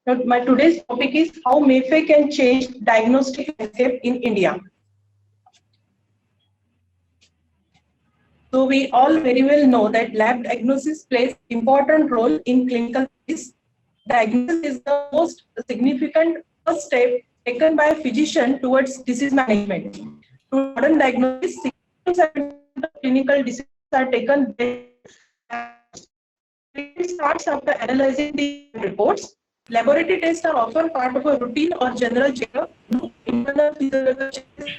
My today's topic is how MAFE can change diagnostic landscape in India. So we all very well know that lab diagnosis plays important role in clinical practice. Diagnosis is the most significant first step taken by a physician towards disease management. To modern diagnosis, 60% of clinical decisions are taken based on treatment starts after analyzing the reports. Laboratory tests are often part of a routine or general checkup, internal physiological checks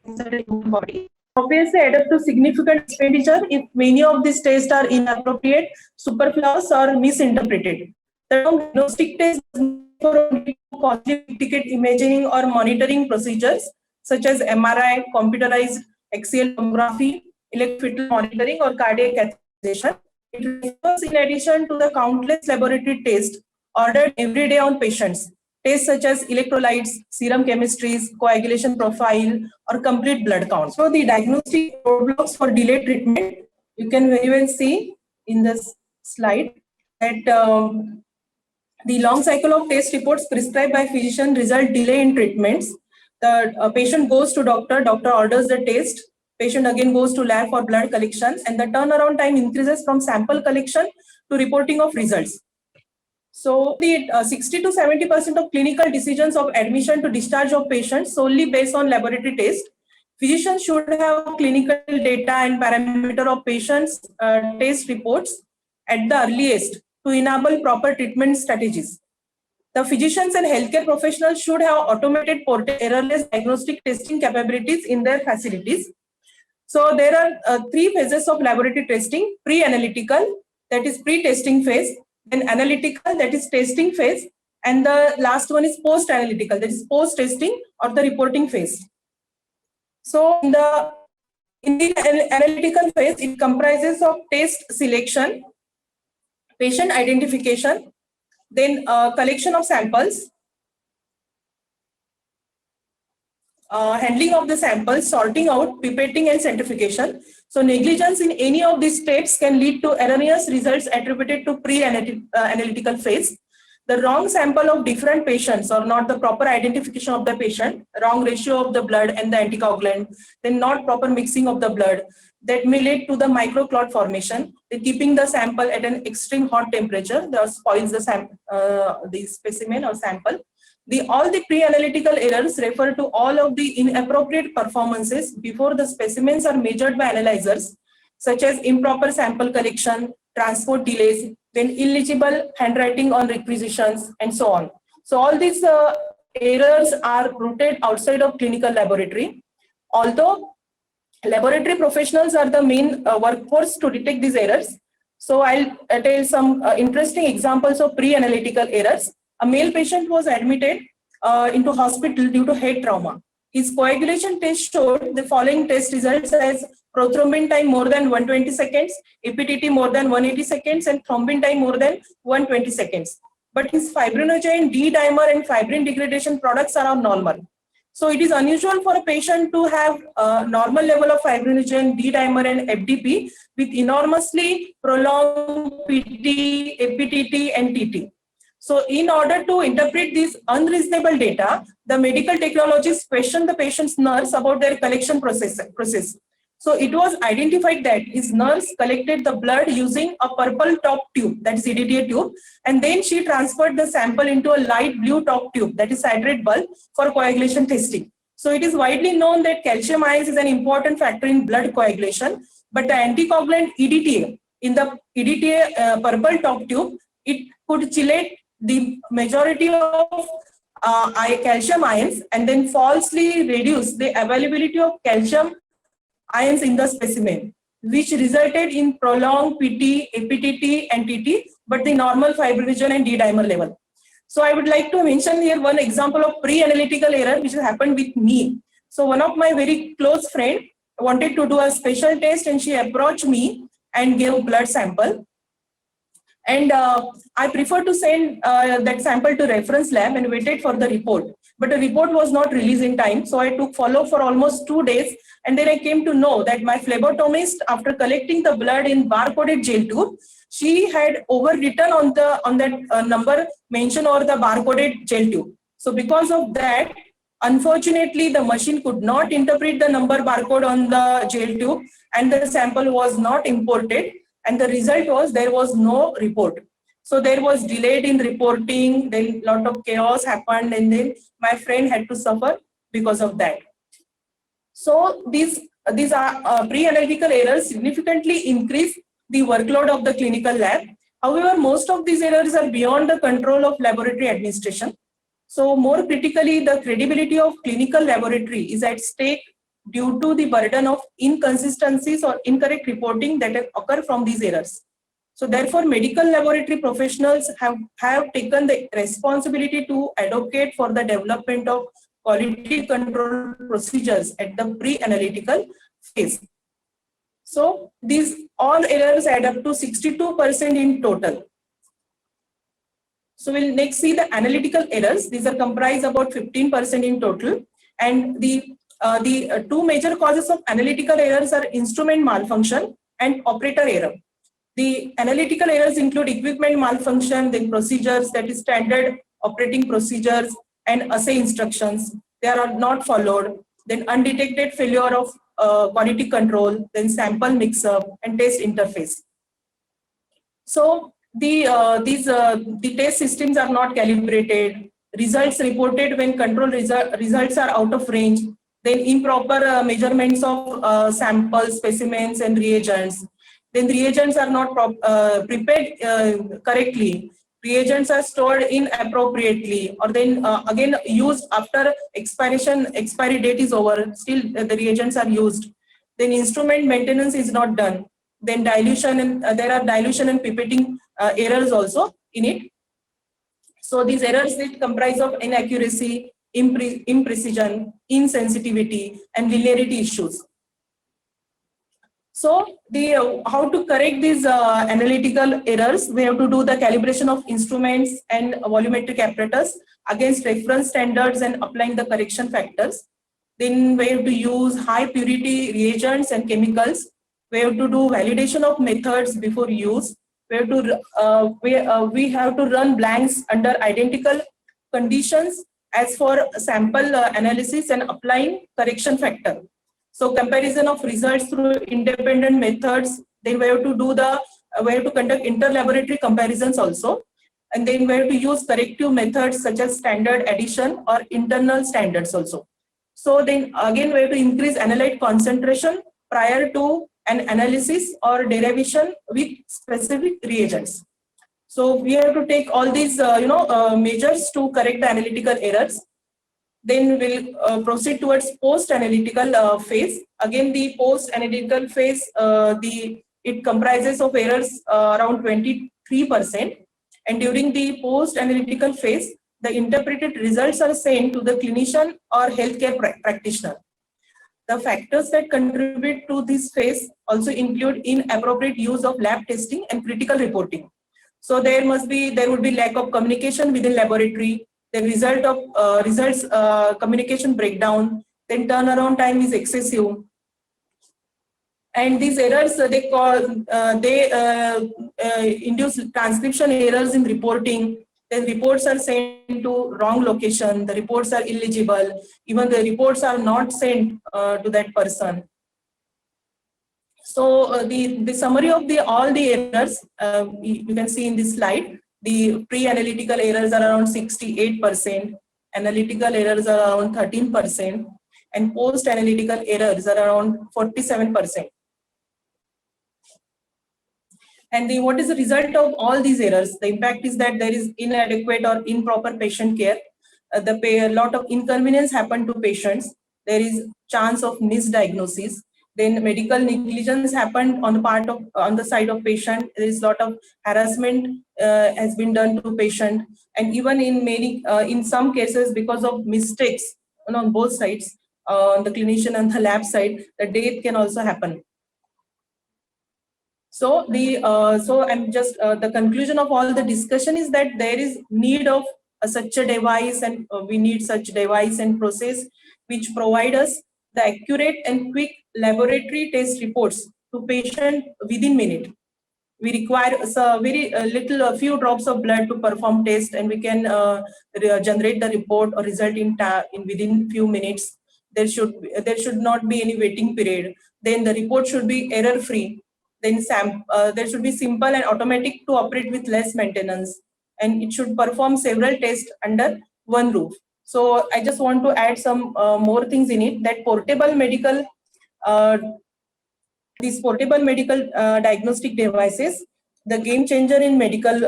inside the human body. Obviously, add up to significant expenditure if many of these tests are inappropriate, superfluous, or misinterpreted. The term diagnostic test does not refer only to costly ticket imaging or monitoring procedures such as MRI, computerized axial tomography, electrophysiological monitoring, or cardiac catheterization. It refers in addition to the countless laboratory tests ordered every day on patients. Tests such as electrolytes, serum chemistries, coagulation profile, or complete blood count. So the diagnostic roadblocks for delayed treatment, you can very well see in this slide that the long cycle of test reports prescribed by physician result delay in treatments. The patient goes to doctor orders the test, patient again goes to lab for blood collection, and the turnaround time increases from sample collection to reporting of results. So the 60 to 70% of clinical decisions of admission to discharge of patients solely based on laboratory test. Physicians should have clinical data and parameter of patients' test reports at the earliest to enable proper treatment strategies. The physicians and healthcare professionals should have automated portable errorless diagnostic testing capabilities in their facilities. So there are three phases of laboratory testing: pre-analytical, that is pre-testing phase, then analytical, that is testing phase, and the last one is post-analytical, that is post-testing or the reporting phase. So in the analytical phase, it comprises of test selection, patient identification, then collection of samples, handling of the samples, sorting out, pipetting, and centrifugation. So negligence in any of these steps can lead to erroneous results attributed to pre-analytical phase. The wrong sample of different patients or not the proper identification of the patient, wrong ratio of the blood and the anticoagulant, then not proper mixing of the blood, that may lead to the microclot formation. Keeping the sample at an extreme hot temperature that spoils the specimen or sample. All the pre-analytical errors refer to all of the inappropriate performances before the specimens are measured by analyzers, such as improper sample collection, transport delays, then illegible handwriting on requisitions, and so on. So all these errors are rooted outside of clinical laboratory. Although laboratory professionals are the main workforce to detect these errors, so I'll tell some interesting examples of pre-analytical errors. A male patient was admitted into hospital due to head trauma. His coagulation test showed the following test results as prothrombin time more than 120 seconds, EPTT more than 180 seconds, and thrombin time more than 120 seconds. But his fibrinogen, D-dimer, and fibrin degradation products are normal. So it is unusual for a patient to have a normal level of fibrinogen, D-dimer, and FDP with enormously prolonged PT, EPTT, and TT. So in order to interpret this unreasonable data, the medical technologists questioned the patient's nurse about their collection process. So it was identified that his nurse collected the blood using a purple top tube, that is EDTA tube, and then she transferred the sample into a light blue top tube, that is citrate bulb, for coagulation testing. So it is widely known that calcium ions is an important factor in blood coagulation, but the anticoagulant EDTA, in the EDTA purple top tube, it could chelate the majority of calcium ions and then falsely reduce the availability of calcium ions in the specimen, which resulted in prolonged PT, EPTT, and TT, but the normal fibrinogen and D-dimer level. So I would like to mention here one example of pre-analytical error which has happened with me. So one of my very close friend wanted to do a special test and she approached me and gave blood sample. And I prefer to send that sample to reference lab and waited for the report. But the report was not released in time. So I took follow for almost 2 days. And then I came to know that my phlebotomist, after collecting the blood in barcoded gel tube, she had overwritten on that number mentioned over the barcoded gel tube. So because of that, unfortunately, the machine could not interpret the number barcode on the gel tube, and the sample was not imported, and the result was there was no report. So there was delayed in reporting, then lot of chaos happened, and then my friend had to suffer because of that. So these are pre-analytical errors significantly increase the workload of the clinical lab. However, most of these errors are beyond the control of laboratory administration. So more critically, the credibility of clinical laboratory is at stake due to the burden of inconsistencies or incorrect reporting that occur from these errors. So therefore, medical laboratory professionals have taken the responsibility to advocate for the development of quality control procedures at the pre-analytical phase. So these all errors add up to 62% in total. So we'll next see the analytical errors. These are comprised about 15% in total. And the two major causes of analytical errors are instrument malfunction and operator error. The analytical errors include equipment malfunction, then procedures, that is standard operating procedures and assay instructions. They are not followed. Then undetected failure of quality control, then sample mix-up and test interface. So the test systems are not calibrated. Results reported when control results are out of range. Then improper measurements of samples, specimens, and reagents. Then reagents are not prepared correctly. Reagents are stored inappropriately, or then again used after expiry date is over. Still the reagents are used. Then instrument maintenance is not done. Then dilution and there are dilution and pipetting errors also in it. So these errors comprise of inaccuracy, imprecision, insensitivity, and linearity issues. So how to correct these analytical errors? We have to do the calibration of instruments and volumetric apparatus against reference standards and applying the correction factors. Then we have to use high purity reagents and chemicals. We have to do validation of methods before use. We have to we have to run blanks under identical conditions as for sample analysis and applying correction factor. So comparison of results through independent methods. Then we have to do we have to conduct inter-laboratory comparisons also. And then we have to use corrective methods such as standard addition or internal standards also. So then again, we have to increase analyte concentration prior to an analysis or derivation with specific reagents. So we have to take all these measures to correct the analytical errors. Then we'll proceed towards post-analytical phase. Again, the post-analytical phase, it comprises of errors around 23%. And during the post-analytical phase, the interpreted results are sent to the clinician or healthcare practitioner. The factors that contribute to this phase also include inappropriate use of lab testing and critical reporting. So there would be lack of communication within laboratory. The result of results communication breakdown. Then turnaround time is excessive. And these errors induce transcription errors in reporting. Then reports are sent to wrong location. The reports are illegible. Even the reports are not sent to that person. So the summary of all the errors you can see in this slide. The pre-analytical errors are around 68%. Analytical errors are around 13%, and post-analytical errors are around 47%. And what is the result of all these errors? The impact is that there is inadequate or improper patient care. A lot of inconvenience happen to patients. There is chance of misdiagnosis. Then medical negligence happened on the side of patient. There is a lot of harassment has been done to patient, and even in some cases, because of mistakes on both sides, on the clinician and the lab side, the death can also happen. So the conclusion of all the discussion is that there is need of such a device, and we need such device and process which provide us the accurate and quick laboratory test reports to patient within minute. we require a few drops of blood to perform test, and we can generate the report or result in within few minutes. There should not be any waiting period. Then the report should be error free. Then there should be simple and automatic to operate with less maintenance, and it should perform several tests under one roof. So I just want to add some more things in it, that these portable medical diagnostic devices, the game changer in medical,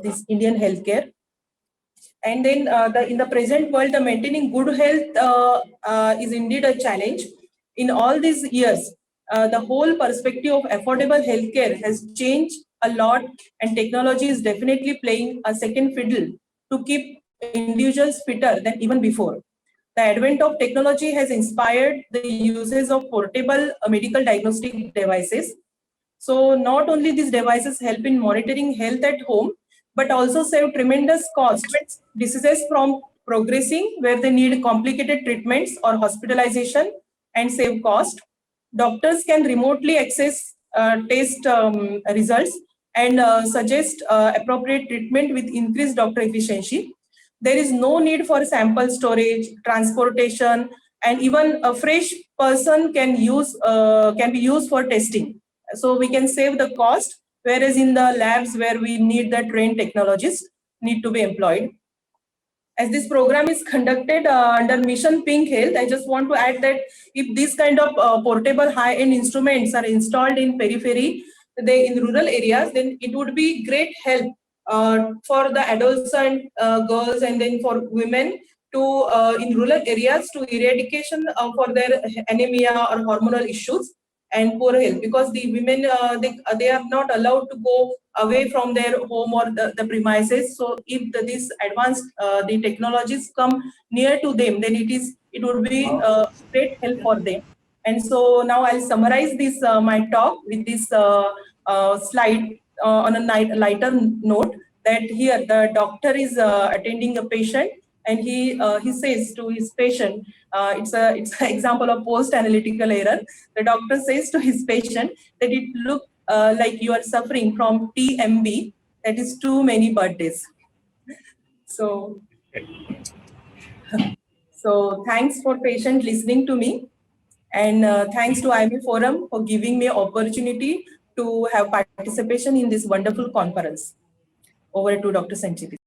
this Indian healthcare. And then in the present world, the maintaining good health is indeed a challenge. In all these years, the whole perspective of affordable healthcare has changed a lot, and technology is definitely playing a second fiddle to keep individuals fitter than even before. The advent of technology has inspired the uses of portable medical diagnostic devices. So not only these devices help in monitoring health at home, but also save tremendous costs, diseases from progressing where they need complicated treatments or hospitalization, and save cost. Doctors can remotely access test results and suggest appropriate treatment with increased doctor efficiency. There is no need for sample storage, transportation, and even a fresh person can be used for testing. So we can save the cost, whereas in the labs where we need the trained technologists need to be employed. As this program is conducted under Mission Pink Health, I just want to add that if these kind of portable high-end instruments are installed in periphery, in rural areas, then it would be great help for the adolescent girls, and then for women to in rural areas to eradication for their anemia or hormonal issues and poor health, because the women they are not allowed to go away from their home or the premises. So if these advanced the technologies come near to them, then it would be great help for them. And so now I'll summarize this my talk with this slide on a lighter note, that here the doctor is attending a patient, and he says to his patient, it's an example of post-analytical error. The doctor says to his patient that it looks like you are suffering from TMB, that is too many birthdays. So thanks for patient listening to me, and thanks to IME Forum for giving me opportunity to have participation in this wonderful conference. Over to Dr. Sanchiti.